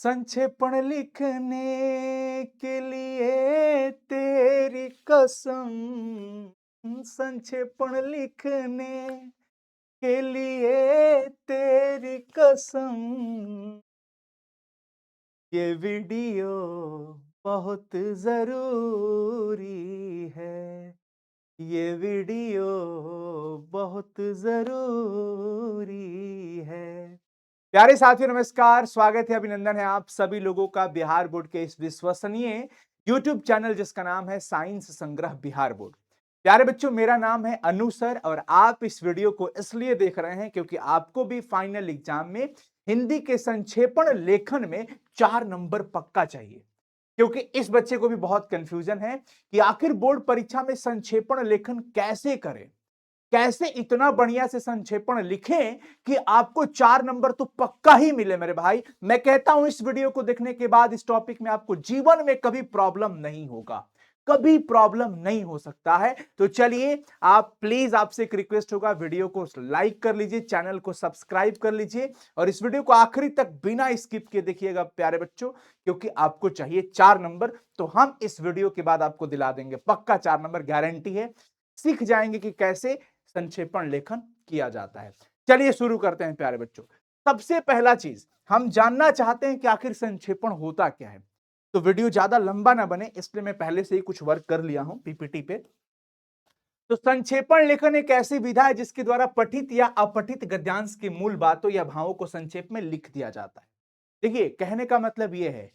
संक्षेपण लिखने के लिए तेरी कसम, संक्षेपण लिखने के लिए तेरी कसम, ये वीडियो बहुत जरूरी है, ये वीडियो बहुत जरूरी है। प्यारे साथियों नमस्कार, स्वागत है, अभिनंदन है आप सभी लोगों का बिहार बोर्ड के इस विश्वसनीय YouTube चैनल जिसका नाम है साइंस संग्रह बिहार बोर्ड। प्यारे बच्चों, मेरा नाम है अनु सर और आप इस वीडियो को इसलिए देख रहे हैं क्योंकि आपको भी फाइनल एग्जाम में हिंदी के संक्षेपण लेखन में 4 नंबर पक्का चाहिए। क्योंकि इस बच्चे को भी बहुत कंफ्यूजन है कि आखिर बोर्ड परीक्षा में संक्षेपण लेखन कैसे करें, कैसे इतना बढ़िया से संक्षेपण लिखें कि आपको 4 नंबर तो पक्का ही मिले। मेरे भाई, मैं कहता हूं इस वीडियो को देखने के बाद इस टॉपिक में आपको जीवन में कभी प्रॉब्लम नहीं होगा, कभी प्रॉब्लम नहीं हो सकता है। तो चलिए, आप प्लीज, आपसे एक रिक्वेस्ट होगा, वीडियो को लाइक कर लीजिए, चैनल को सब्सक्राइब कर लीजिए और इस वीडियो को आखिरी तक बिना स्किप किए देखिएगा प्यारे बच्चों, क्योंकि आपको चाहिए 4 नंबर। तो हम इस वीडियो के बाद आपको दिला देंगे पक्का 4 नंबर, गारंटी है। सीख जाएंगे कि कैसे संक्षेपण लेखन किया जाता है। चलिए शुरू करते हैं प्यारे बच्चों। सबसे पहला चीज हम जानना चाहते हैं कि आखिर संक्षेपण होता क्या है। तो वीडियो ज्यादा लंबा ना बने इसलिए मैं पहले से ही कुछ वर्क कर लिया हूं पीपीटी पे। तो संक्षेपण लेखन एक ऐसी विधा है जिसके द्वारा पठित या अपठित गद्यांश की मूल बातों या भावों को संक्षेप में लिख दिया जाता है। देखिए, कहने का मतलब यह है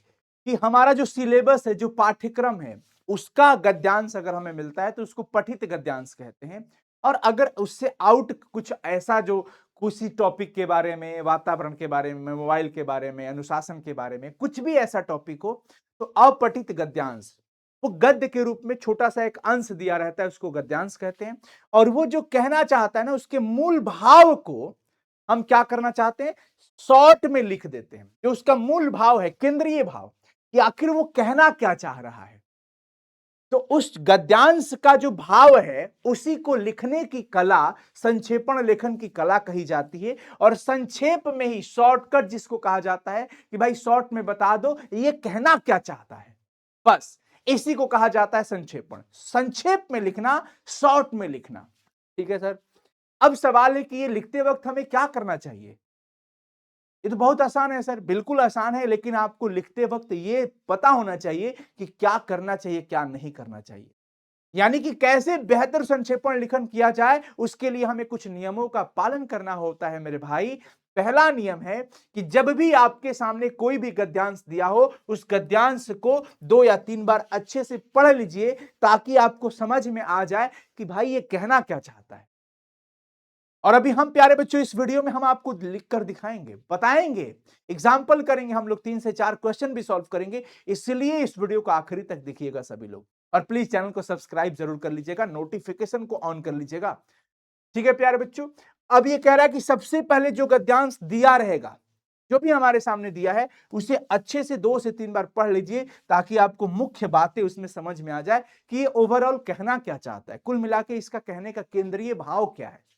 कि हमारा जो सिलेबस है, जो पाठ्यक्रम है, उसका गद्यांश अगर हमें मिलता है तो उसको पठित गद्यांश कहते हैं। और अगर उससे आउट कुछ ऐसा जो किसी टॉपिक के बारे में, वातावरण के बारे में, मोबाइल के बारे में, अनुशासन के बारे में, कुछ भी ऐसा टॉपिक हो तो अपठित गद्यांश, वो गद्य के रूप में छोटा सा एक अंश दिया रहता है, उसको गद्यांश कहते हैं। और वो जो कहना चाहता है ना, उसके मूल भाव को हम क्या करना चाहते हैं, शॉर्ट में लिख देते हैं। जो उसका मूल भाव है, केंद्रीय भाव, कि आखिर वो कहना क्या चाह रहा है, तो उस गद्यांश का जो भाव है उसी को लिखने की कला संक्षेपण लेखन की कला कही जाती है। और संक्षेप में ही, शॉर्टकट जिसको कहा जाता है कि भाई शॉर्ट में बता दो ये कहना क्या चाहता है, बस इसी को कहा जाता है संक्षेपण। संक्षेप में लिखना, शॉर्ट में लिखना। ठीक है सर। अब सवाल है कि ये लिखते वक्त हमें क्या करना चाहिए। ये तो बहुत आसान है सर, बिल्कुल आसान है, लेकिन आपको लिखते वक्त ये पता होना चाहिए कि क्या करना चाहिए, क्या नहीं करना चाहिए। यानी कि कैसे बेहतर संक्षेपण लेखन किया जाए, उसके लिए हमें कुछ नियमों का पालन करना होता है मेरे भाई। पहला नियम है कि जब भी आपके सामने कोई भी गद्यांश दिया हो, उस गद्यांश को 2 या 3 बार अच्छे से पढ़ लीजिए ताकि आपको समझ में आ जाए कि भाई ये कहना क्या चाहता है। और अभी हम प्यारे बच्चों इस वीडियो में हम आपको लिख कर दिखाएंगे, बताएंगे, एग्जाम्पल करेंगे, हम लोग 3 से 4 क्वेश्चन भी सॉल्व करेंगे। इसलिए इस वीडियो को आखिरी तक देखिएगा सभी लोग। और प्लीज चैनल को सब्सक्राइब जरूर कर लीजिएगा, नोटिफिकेशन को ऑन कर लीजिएगा। ठीक है प्यारे बच्चों। अब ये कह रहा है कि सबसे पहले जो गद्यांश दिया रहेगा, जो भी हमारे सामने दिया है, उसे अच्छे से 2 से 3 बार पढ़ लीजिए ताकि आपको मुख्य बातें उसमें समझ में आ जाए कि ये ओवरऑल कहना क्या चाहता है, कुल मिला के इसका कहने का केंद्रीय भाव क्या है।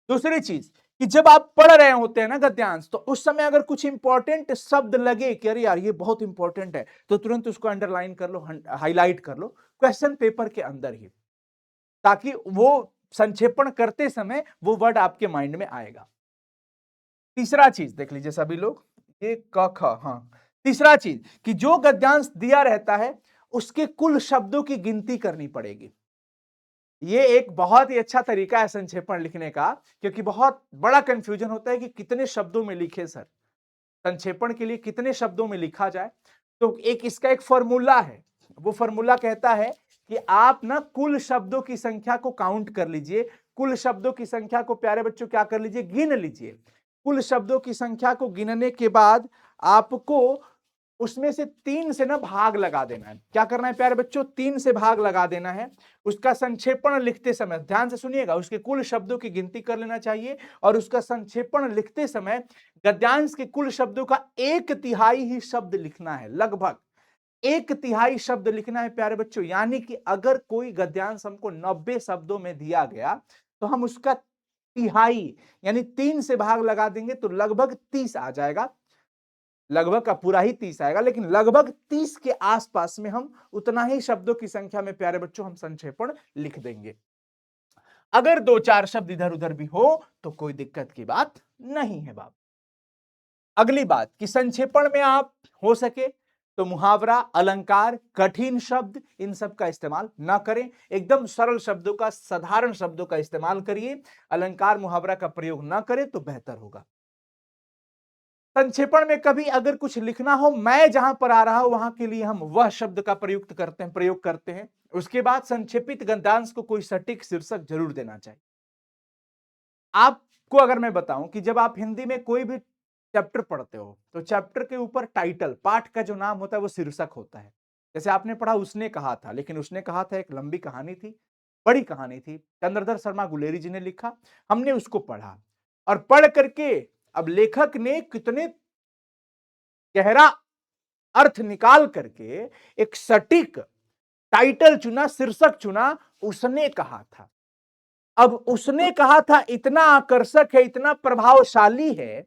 दूसरी चीज कि जब आप पढ़ रहे होते हैं ना गद्यांश, तो उस समय अगर कुछ इंपॉर्टेंट शब्द लगे कि अरे यार ये बहुत इंपॉर्टेंट है, तो तुरंत उसको अंडरलाइन कर लो, हाईलाइट कर लो क्वेश्चन पेपर के अंदर ही, ताकि वो संक्षेपण करते समय वो वर्ड आपके माइंड में आएगा। तीसरा चीज देख लीजिए सभी लोग, ये क ख, हाँ। तीसरा चीज कि जो गद्यांश दिया रहता है उसके कुल शब्दों की गिनती करनी पड़ेगी। ये एक बहुत ही अच्छा तरीका है संक्षेपण लिखने का, क्योंकि बहुत बड़ा कंफ्यूजन होता है कि कितने शब्दों में लिखे सर, संक्षेपण के लिए कितने शब्दों में लिखा जाए। तो एक इसका एक फॉर्मूला है, वो फॉर्मूला कहता है कि आप ना कुल शब्दों की संख्या को काउंट कर लीजिए। कुल शब्दों की संख्या को प्यारे बच्चों क्या कर लीजिए, गिन लीजिए। कुल शब्दों की संख्या को गिनने के बाद आपको उसमें से 3 से ना भाग लगा देना है। क्या करना है प्यारे बच्चों, 3 से भाग लगा देना है। उसका संक्षेपण लिखते समय ध्यान से सुनिएगा, उसके कुल शब्दों की गिनती कर लेना चाहिए और उसका संक्षेपण लिखते समय गद्यांश के कुल शब्दों का 1/3 ही शब्द लिखना है, लगभग 1/3 शब्द लिखना है प्यारे बच्चों। यानी कि अगर कोई गद्यांश हमको 90 शब्दों में दिया गया तो हम उसका तिहाई यानी 3 से भाग लगा देंगे तो लगभग 30 आ जाएगा। लगभग का पूरा ही 30 आएगा, लेकिन लगभग 30 के आसपास में हम उतना ही शब्दों की संख्या में प्यारे बच्चों हम संक्षेपण लिख देंगे। अगर 2-4 शब्द इधर उधर भी हो तो कोई दिक्कत की बात नहीं है बाप। अगली बात कि संक्षेपण में आप हो सके तो मुहावरा, अलंकार, कठिन शब्द इन सब का इस्तेमाल ना करें। एकदम सरल शब्दों का, साधारण शब्दों का इस्तेमाल करिए। अलंकार, मुहावरा का प्रयोग ना करें तो बेहतर होगा। संक्षेपण में कभी अगर कुछ लिखना हो, मैं जहां पर आ रहा हूं वहां के लिए हम वह शब्द का प्रयोग करते हैं। उसके बाद संक्षेपित गद्यांश को कोई सटीक शीर्षक जरूर देना चाहिए। आपको अगर मैं बताऊं कि जब आप हिंदी में कोई भी चैप्टर पढ़ते हो तो चैप्टर के ऊपर टाइटल, पाठ का जो नाम होता है वो शीर्षक होता है। जैसे आपने पढ़ा उसने कहा था, लेकिन उसने कहा था एक लंबी कहानी थी, बड़ी कहानी थी, चंद्रधर शर्मा गुलेरी जी ने लिखा, हमने उसको पढ़ा और पढ़ करके अब लेखक ने कितने गहरा अर्थ निकाल करके एक सटीक टाइटल चुना, शीर्षक चुना, उसने कहा था। अब उसने कहा था इतना आकर्षक है, इतना प्रभावशाली है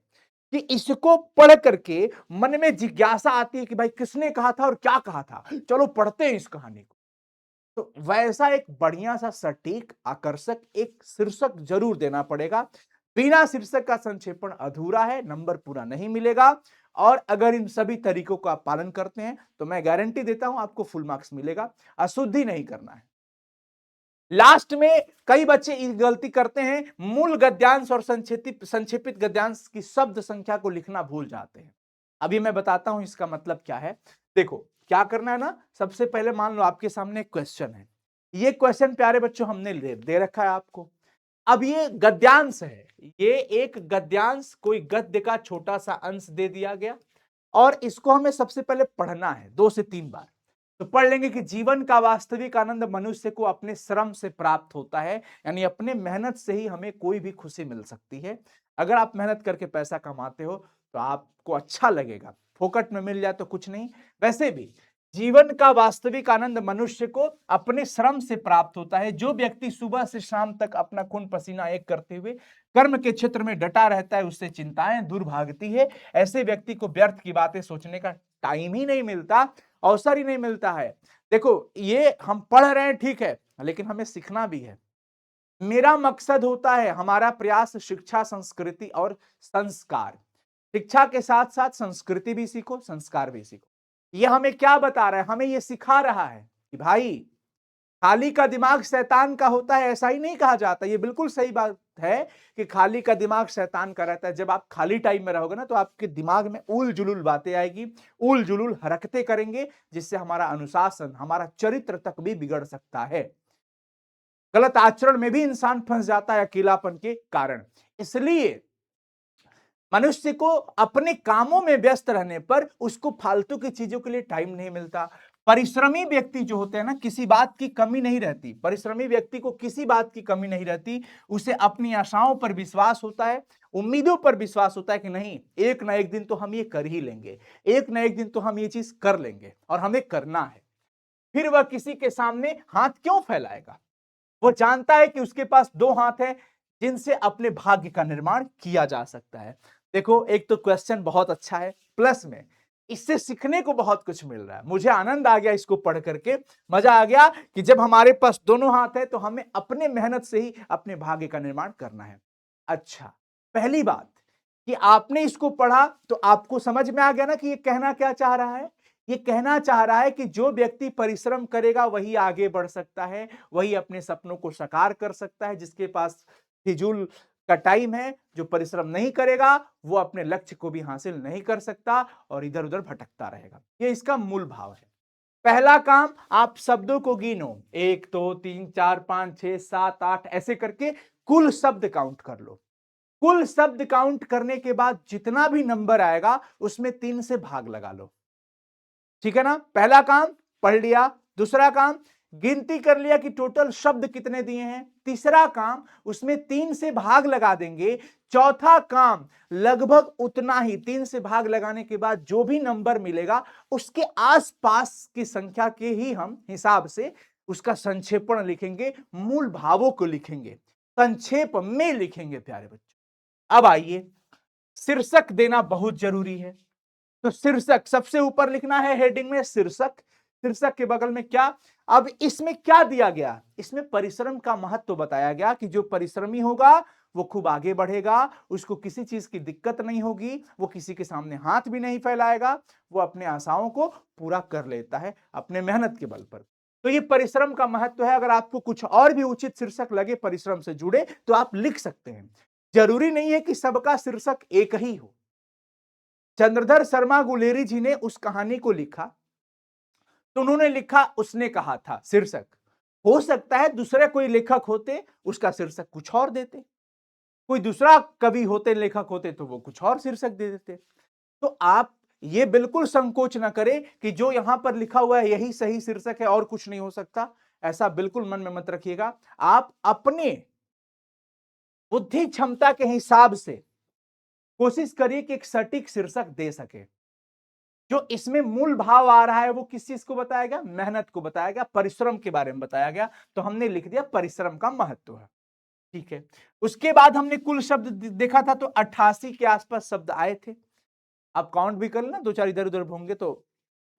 कि इसको पढ़ करके मन में जिज्ञासा आती है कि भाई किसने कहा था और क्या कहा था, चलो पढ़ते हैं इस कहानी को। तो वैसा एक बढ़िया सा सटीक आकर्षक एक शीर्षक जरूर देना पड़ेगा। बिना शीर्षक का संक्षेपण अधूरा है, नंबर पूरा नहीं मिलेगा। और अगर इन सभी तरीकों का आप पालन करते हैं तो मैं गारंटी देता हूं आपको फुल मार्क्स मिलेगा। अशुद्धि नहीं करना है। लास्ट में कई बच्चे इस गलती करते हैं, मूल गद्यांश और संक्षेपित गद्यांश की शब्द संख्या को लिखना भूल जाते हैं। अभी मैं बताता हूं इसका मतलब क्या है। देखो क्या करना है ना, सबसे पहले मान लो आपके सामने एक क्वेश्चन है। ये क्वेश्चन प्यारे बच्चों हमने दे रखा है आपको। अब ये गद्यांश है, ये एक गद्यांश, कोई गद्य का छोटा सा अंश दे दिया गया और इसको हमें सबसे पहले पढ़ना है 2 से 3 बार। तो पढ़ लेंगे कि जीवन का वास्तविक आनंद मनुष्य को अपने श्रम से प्राप्त होता है, यानी अपने मेहनत से ही हमें कोई भी खुशी मिल सकती है। अगर आप मेहनत करके पैसा कमाते हो तो आपको अच्छा लगेगा, फोकट में मिल जाए तो कुछ नहीं। वैसे भी जीवन का वास्तविक आनंद मनुष्य को अपने श्रम से प्राप्त होता है। जो व्यक्ति सुबह से शाम तक अपना खून पसीना एक करते हुए कर्म के क्षेत्र में डटा रहता है, उससे चिंताएं दूर भागती है। ऐसे व्यक्ति को व्यर्थ की बातें सोचने का टाइम ही नहीं मिलता, अवसर ही नहीं मिलता है। देखो ये हम पढ़ रहे हैं ठीक है, लेकिन हमें सीखना भी है। मेरा मकसद होता है, हमारा प्रयास शिक्षा, संस्कृति और संस्कार। शिक्षा के साथ साथ संस्कृति भी सीखो, संस्कार भी सीखो। ये हमें क्या बता रहा है, हमें ये सिखा रहा है कि भाई खाली का दिमाग शैतान का होता है, ऐसा ही नहीं कहा जाता। ये बिल्कुल सही बात है कि खाली का दिमाग शैतान का रहता है। जब आप खाली टाइम में रहोगे ना तो आपके दिमाग में उल जुलूल बातें आएगी, उल जुलूल हरकतें करेंगे, जिससे हमारा अनुशासन, हमारा चरित्र तक भी बिगड़ सकता है। गलत आचरण में भी इंसान फंस जाता है अकेलापन के कारण। इसलिए मनुष्य को अपने कामों में व्यस्त रहने पर उसको फालतू की चीजों के लिए टाइम नहीं मिलता। परिश्रमी व्यक्ति जो होते हैं ना, किसी बात की कमी नहीं रहती, परिश्रमी व्यक्ति को किसी बात की कमी नहीं रहती। उसे अपनी आशाओं पर विश्वास होता है, उम्मीदों पर विश्वास होता है कि नहीं, एक ना एक दिन तो हम ये कर ही लेंगे, एक ना एक दिन तो हम ये चीज कर लेंगे और हमें करना है। फिर वह किसी के सामने हाथ क्यों फैलाएगा? वो जानता है कि उसके पास 2 हाथ हैं जिनसे अपने भाग्य का निर्माण किया जा सकता है। देखो एक तो क्वेश्चन बहुत अच्छा है, प्लस में इससे सीखने को बहुत कुछ मिल रहा है। मुझे आनंद आ गया इसको पढ़ करके, मजा आ गया कि जब हमारे पास दोनों हाथ है तो हमें अपने मेहनत से ही अपने भाग्य का निर्माण करना है। अच्छा, पहली बात कि आपने इसको पढ़ा तो आपको समझ में आ गया ना कि ये कहना क्या चाह रहा है। ये कहना चाह रहा है कि जो व्यक्ति परिश्रम करेगा वही आगे बढ़ सकता है, वही अपने सपनों को साकार कर सकता है। जिसके पास फिजूल का टाइम है, जो परिश्रम नहीं करेगा, वो अपने लक्ष्य को भी हासिल नहीं कर सकता और इधर उधर भटकता रहेगा। ये इसका मूल भाव है। पहला काम, आप शब्दों को गिनो, 1 2 3 4 5 6 7 8 ऐसे करके कुल शब्द काउंट कर लो। कुल शब्द काउंट करने के बाद जितना भी नंबर आएगा उसमें 3 से भाग लगा लो। ठीक है ना? पहला काम पढ़ लिया। दूसरा काम गिनती कर लिया कि टोटल शब्द कितने दिए हैं। तीसरा काम उसमें 3 से भाग लगा देंगे। चौथा काम लगभग उतना ही, 3 से भाग लगाने के बाद जो भी नंबर मिलेगा उसके आसपास की संख्या के ही हम हिसाब से उसका संक्षेपण लिखेंगे, मूल भावों को लिखेंगे, संक्षेप में लिखेंगे प्यारे बच्चों। अब आइए, शीर्षक देना बहुत जरूरी है। तो शीर्षक सबसे ऊपर लिखना है, हेडिंग में शीर्षक, शीर्षक के बगल में क्या। अब इसमें क्या दिया गया, इसमें परिश्रम का महत्व बताया गया कि जो परिश्रमी होगा वो खूब आगे बढ़ेगा, उसको किसी चीज की दिक्कत नहीं होगी, वो किसी के सामने हाथ भी नहीं फैलाएगा, वो अपने आशाओं को पूरा कर लेता है अपने मेहनत के बल पर। तो ये परिश्रम का महत्व है। अगर आपको कुछ और भी उचित शीर्षक लगे परिश्रम से जुड़े तो आप लिख सकते हैं। जरूरी नहीं है कि सबका शीर्षक एक ही हो। चंद्रधर शर्मा गुलेरी जी ने उस कहानी को लिखा तो उन्होंने लिखा उसने कहा था शीर्षक। हो सकता है दूसरे कोई लेखक होते उसका शीर्षक कुछ और देते, कोई दूसरा कवि होते लेखक होते तो वो कुछ और शीर्षक दे देते। तो आप ये बिल्कुल संकोच ना करें कि जो यहां पर लिखा हुआ है यही सही शीर्षक है और कुछ नहीं हो सकता, ऐसा बिल्कुल मन में मत रखिएगा। आप अपने बुद्धि क्षमता के हिसाब से कोशिश करिए कि एक सटीक शीर्षक दे सके। जो इसमें मूल भाव आ रहा है वो किस चीज को बताया गया, मेहनत को बताया गया, परिश्रम के बारे में बताया गया, तो हमने लिख दिया परिश्रम का महत्व है। ठीक है, उसके बाद हमने कुल शब्द देखा था तो 88 के आसपास शब्द आए थे। आप काउंट भी कर लेना, दो चार इधर उधर होंगे तो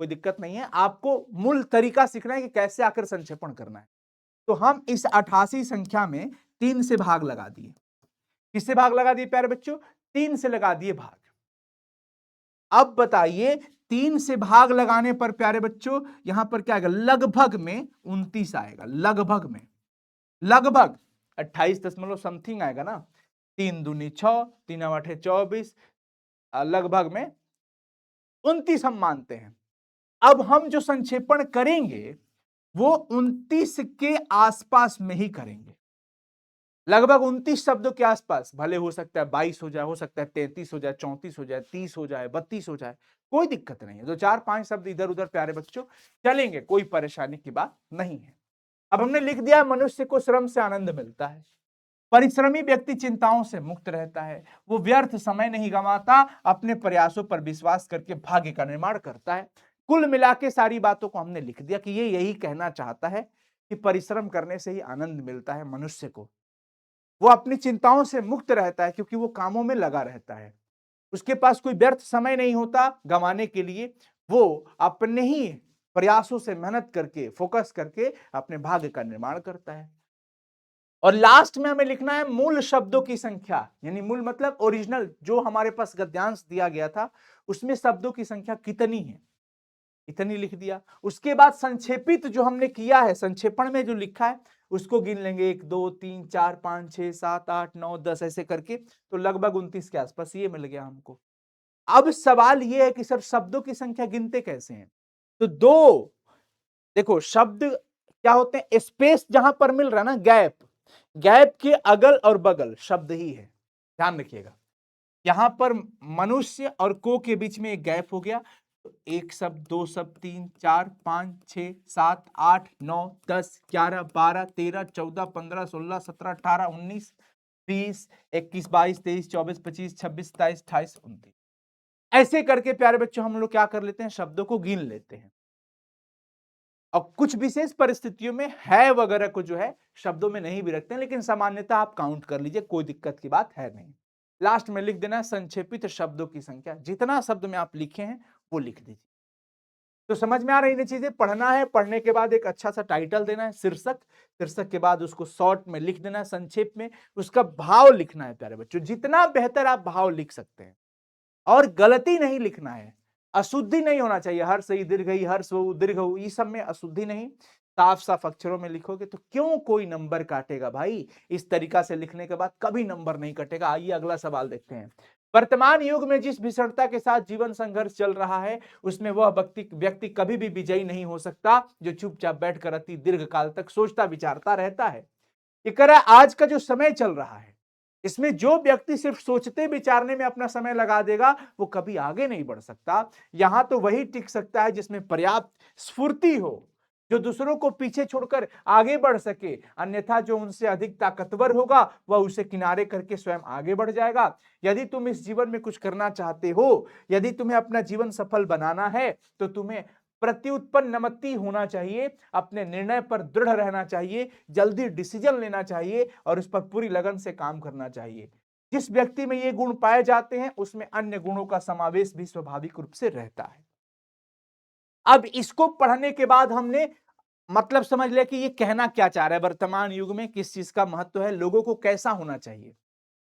कोई दिक्कत नहीं है। आपको मूल तरीका सीखना है कि कैसे आकर संक्षेपण करना है। तो हम इस 88 संख्या में 3 से भाग लगा दिए। किससे भाग लगा दिए प्यारे बच्चों, 3 से लगा दिए भाग। अब बताइए 3 से भाग लगाने पर प्यारे बच्चों यहां पर क्या आएगा, लगभग में 29 आएगा, लगभग में, लगभग 28 समथिंग आएगा ना। 3 दूनी 6, 3 आठे 24, लगभग में 29 हम मानते हैं। अब हम जो संक्षेपण करेंगे वो 29 के आसपास में ही करेंगे, लगभग 29 शब्दों के आसपास। भले हो सकता है 22 हो जाए, हो सकता है 33 हो जाए, 34 हो जाए, 30 हो जाए, 32 हो जाए, कोई दिक्कत नहीं है। दो चार पांच शब्द इधर उधर प्यारे बच्चों चलेंगे, कोई परेशानी की बात नहीं है। अब हमने लिख दिया मनुष्य को श्रम से आनंद मिलता है, परिश्रमी व्यक्ति चिंताओं से मुक्त रहता है, वो व्यर्थ समय नहीं गंवाता, अपने प्रयासों पर विश्वास करके भाग्य का निर्माण करता है। कुल मिला के सारी बातों को हमने लिख दिया कि ये यही कहना चाहता है कि परिश्रम करने से ही आनंद मिलता है मनुष्य को। वो अपनी चिंताओं से मुक्त रहता है क्योंकि वो कामों में लगा रहता है, उसके पास कोई व्यर्थ समय नहीं होता गंवाने के लिए। वो अपने ही प्रयासों से मेहनत करके फोकस करके अपने भाग्य का निर्माण करता है। और लास्ट में हमें लिखना है मूल शब्दों की संख्या, यानी मूल मतलब ओरिजिनल जो हमारे पास गद्यांश दिया गया था उसमें शब्दों की संख्या कितनी है, इतनी लिख दिया। उसके बाद संक्षेपित जो हमने किया है, संक्षेपण में जो लिखा है उसको गिन लेंगे, 1 2 3 4 5 6 7 8 9 10 ऐसे करके, तो लगभग 29 के आसपास ये मिल गया हमको। अब सवाल ये है कि सर शब्दों की संख्या गिनते कैसे हैं। तो दो देखो शब्द क्या होते हैं, स्पेस जहां पर मिल रहा है ना, गैप, गैप के अगल और बगल शब्द ही है, ध्यान रखिएगा। यहां पर मनुष्य और को के बीच में एक गैप हो गया, तो एक शब्द, दो शब्द, 3 4 5 6 7 8 9 10 11 12 13 14 15 16 17 18 19 20 21 22 23 24 25 26 27 28 29 ऐसे करके प्यारे बच्चों हम लोग क्या कर लेते हैं, शब्दों को गिन लेते हैं। और कुछ विशेष परिस्थितियों में है वगैरह को जो है शब्दों में नहीं भी रखते हैं, लेकिन सामान्यतः आप काउंट कर लीजिए, कोई दिक्कत की बात है नहीं। लास्ट में लिख देना संक्षेपित शब्दों की संख्या, जितना शब्द में आप लिखे हैं वो लिख दीजिए। तो समझ में आ रही है चीजें, पढ़ना है, पढ़ने के बाद एक अच्छा सा टाइटल देना है शीर्षक, शीर्षक के बाद उसको शॉर्ट में लिख देना है, संक्षेप में उसका भाव लिखना है प्यारे बच्चों, जितना बेहतर आप भाव लिख सकते हैं। और गलती नहीं लिखना है, अशुद्धि नहीं होना चाहिए, हर्ष ई दीर्घ ई हर्ष दीर्घ ई सब में अशुद्धि नहीं, साफ साफ अक्षरों में लिखोगे तो क्यों कोई नंबर काटेगा भाई। इस तरीका से लिखने के बाद कभी नंबर नहीं कटेगा। आइए अगला सवाल देखते हैं। वर्तमान युग में जिस भीषणता के साथ जीवन संघर्ष चल रहा है उसमें वह व्यक्ति कभी भी विजयी नहीं हो सकता जो चुपचाप बैठकर अति दीर्घ काल तक सोचता विचारता रहता है। ये आज का जो समय चल रहा है इसमें जो व्यक्ति सिर्फ सोचते विचारने में अपना समय लगा देगा वो कभी आगे नहीं बढ़ सकता। यहां तो वही टिक सकता है जिसमें पर्याप्त स्फूर्ति हो, जो दूसरों को पीछे छोड़कर आगे बढ़ सके, अन्यथा जो उनसे अधिक ताकतवर होगा वह उसे किनारे करके स्वयं आगे बढ़ जाएगा। यदि तुम इस जीवन में कुछ करना चाहते हो, यदि तुम्हें अपना जीवन सफल बनाना है तो तुम्हें प्रत्युत्पन्न नमती होना चाहिए, अपने निर्णय पर दृढ़ रहना चाहिए, जल्दी डिसीजन लेना चाहिए और उस पर पूरी लगन से काम करना चाहिए। जिस व्यक्ति में ये गुण पाए जाते हैं उसमें अन्य गुणों का समावेश भी स्वाभाविक रूप से रहता है। अब इसको पढ़ने के बाद हमने मतलब समझ लिया कि ये कहना क्या चाह रहा है, वर्तमान युग में किस चीज का महत्व है, लोगों को कैसा होना चाहिए।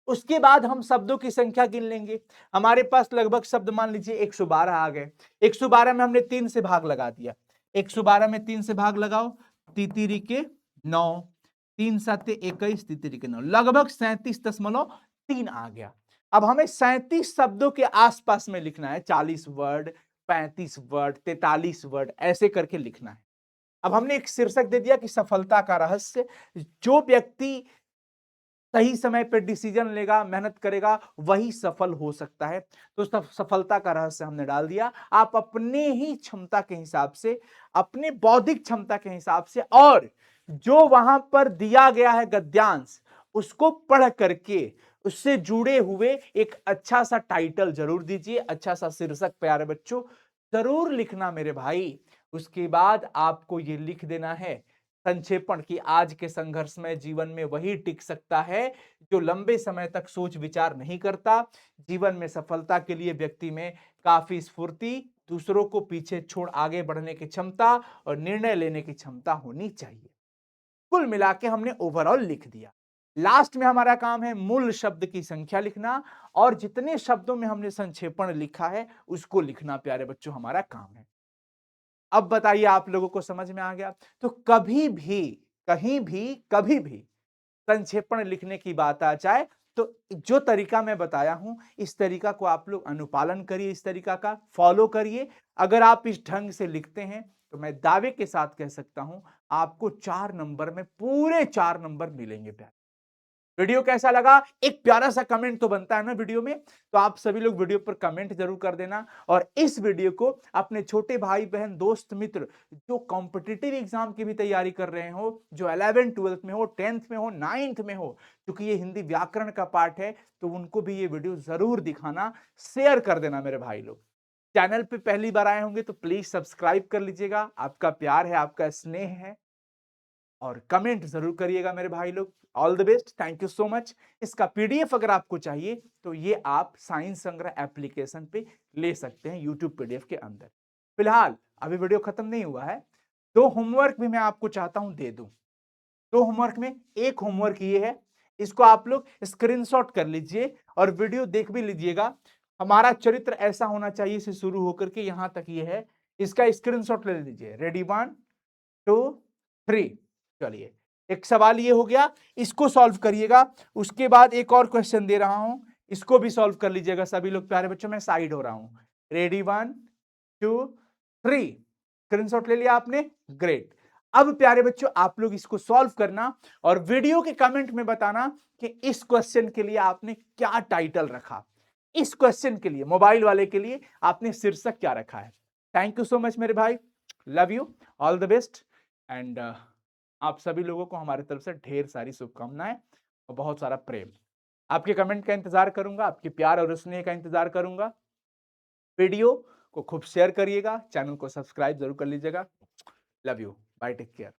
उसके बाद हम शब्दों की संख्या गिन लेंगे। हमारे पास लगभग शब्द मान लीजिए 112 आ गए। 112 में हमने 3 से भाग लगा दिया। 112 में 3 से भाग लगाओ, तितिरी के 9, 3 7 21, तितिरी के 9, लगभग 37.3 आ गया। अब हमें 37 शब्दों के आसपास में लिखना है, 40 वर्ड, 35 वर्ड, 43 वर्ड, ऐसे करके लिखना है। अब हमने एक शीर्षक दे दिया कि सफलता का रहस्य। जो व्यक्ति सही समय पर डिसीजन लेगा, मेहनत करेगा, वही सफल हो सकता है। तो सफलता का रहस्य हमने डाल दिया। आप अपने ही क्षमता के हिसाब से, अपने बौद्धिक क्षमता के हिसाब से, और जो वहां पर दिया गया है गद्यांश, उसको पढ़ करके उससे जुड़े हुए एक अच्छा सा टाइटल जरूर दीजिए, अच्छा सा शीर्षक प्यारे बच्चों जरूर लिखना मेरे भाई। उसके बाद आपको ये लिख देना है संक्षेपण कि आज के संघर्षमय जीवन में वही टिक सकता है जो लंबे समय तक सोच विचार नहीं करता। जीवन में सफलता के लिए व्यक्ति में काफी स्फूर्ति, दूसरों को पीछे छोड़ आगे बढ़ने की क्षमता और निर्णय लेने की क्षमता होनी चाहिए। कुल मिला के हमने ओवरऑल लिख दिया। लास्ट में हमारा काम है मूल शब्द की संख्या लिखना, और जितने शब्दों में हमने संक्षेपण लिखा है उसको लिखना प्यारे बच्चों हमारा काम है। अब बताइए आप लोगों को समझ में आ गया? तो कभी भी, कहीं भी, कभी भी संक्षेपण लिखने की बात आ जाए तो जो तरीका मैं बताया हूं, इस तरीका को आप लोग अनुपालन करिए, इस तरीका का फॉलो करिए। अगर आप इस ढंग से लिखते हैं तो मैं दावे के साथ कह सकता हूं आपको 4 नंबर में पूरे 4 नंबर मिलेंगे प्यारे। वीडियो कैसा लगा? एक प्यारा सा कमेंट तो बनता है ना वीडियो में, तो आप सभी लोग वीडियो पर कमेंट जरूर कर देना, और इस वीडियो को अपने छोटे भाई बहन दोस्त मित्र जो कॉम्पिटिटिव एग्जाम की भी तैयारी कर रहे हो, जो 11th 12th में हो, 10th में हो, 9th में हो, क्योंकि ये हिंदी व्याकरण का पार्ट है, तो उनको भी ये वीडियो जरूर दिखाना, शेयर कर देना मेरे भाई लोग। चैनल पे पहली बार आए होंगे तो प्लीज सब्सक्राइब कर लीजिएगा, आपका प्यार है, आपका स्नेह है, और कमेंट जरूर करिएगा मेरे भाई लोग। All the best, thank you so much. इसका पीडीएफ अगर आपको चाहिए तो ये आप साइंस संग्रह एप्लीकेशन पे ले सकते हैं, यूट्यूब पीडीएफ के अंदर। फिलहाल अभी वीडियो खत्म नहीं हुआ है, 2 होमवर्क भी मैं आपको चाहता हूं दे दूं। 2 होमवर्क में एक होमवर्क ये है, इसको आप लोग स्क्रीनशॉट कर लीजिए और वीडियो देख भी लीजिएगा। हमारा चरित्र ऐसा होना चाहिए से शुरू होकर के यहां तक ये है, इसका स्क्रीनशॉट ले लीजिए। रेडी, 1 2 3। चलिए, एक सवाल ये हो गया, इसको सॉल्व करिएगा। उसके बाद एक और क्वेश्चन दे रहा हूं, इसको भी सॉल्व कर लीजिएगा सभी लोग प्यारे बच्चों। मैं साइड हो रहा हूं। रेडी, 1 2 3। स्क्रीनशॉट ले लिया आपने? ग्रेट। अब प्यारे बच्चों आप लोग इसको सॉल्व करना और वीडियो के कमेंट में बताना कि इस क्वेश्चन के लिए आपने क्या टाइटल रखा, इस क्वेश्चन के लिए, मोबाइल वाले के लिए आपने शीर्षक क्या रखा है। थैंक यू सो मच मेरे भाई, love you, all the best, and आप सभी लोगों को हमारी तरफ से ढेर सारी शुभकामनाएं और बहुत सारा प्रेम। आपके कमेंट का इंतजार करूंगा, आपके प्यार और स्नेह का इंतजार करूंगा। वीडियो को खूब शेयर करिएगा, चैनल को सब्सक्राइब जरूर कर लीजिएगा। Love you, bye, take care.